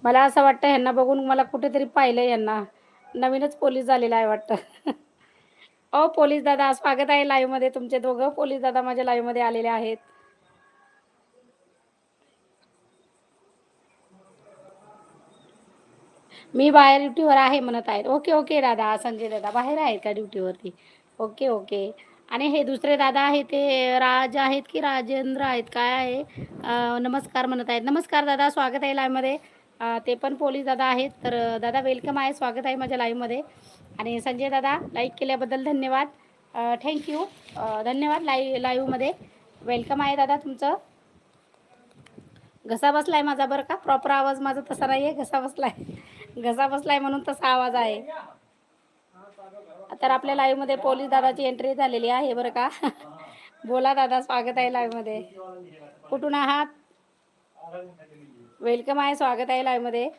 मला असं वाटतं ह्यांना बघून मला कुठेतरी पाहिलं यांना. नवीनच पोलीस झालेला आहे वाटतं. ओ पोलीस दादा स्वागत आहे लाईव्हमध्ये. तुमचे दोघं पोलीस दादा माझ्या लाईव्हमध्ये आलेले आहेत. मी बाहेर ड्युटीवर आहे म्हणत आहेत. ओके, ओके दादा, संजय दादा बाहेर आहेत का ड्युटीवरती? Okay, okay. आणि हे दुसरे दादा आहेत ते राज आहेत की राजेंद्र आहेत काय आहे? नमस्कार म्हणत आहेत. नमस्कार दादा, स्वागत आहे लाईव्हमध्ये. ते पण पोलीस दादा आहेत. तर दादा वेलकम आहे, स्वागत आहे माझ्या लाईव्हमध्ये. आणि संजय दादा लाईक केल्याबद्दल धन्यवाद. थँक्यू. धन्यवाद लाईव्हमध्ये. वेलकम आहे दादा तुमचं. घसा बसलाय माझा बरं का, प्रॉपर आवाज माझा तसा नाही आहे, घसा बसलाय. घसा बसलाय म्हणून तसा आवाज आहे. तर आपल्या लाईव्हमध्ये पोलीस दादाची एंट्री झालेली आहे बरं का. बोला दादा, स्वागत आहे लाईव्हमध्ये. कुठून आहात? वेलकम आहे, स्वागत आहे लाईव्हमध्ये.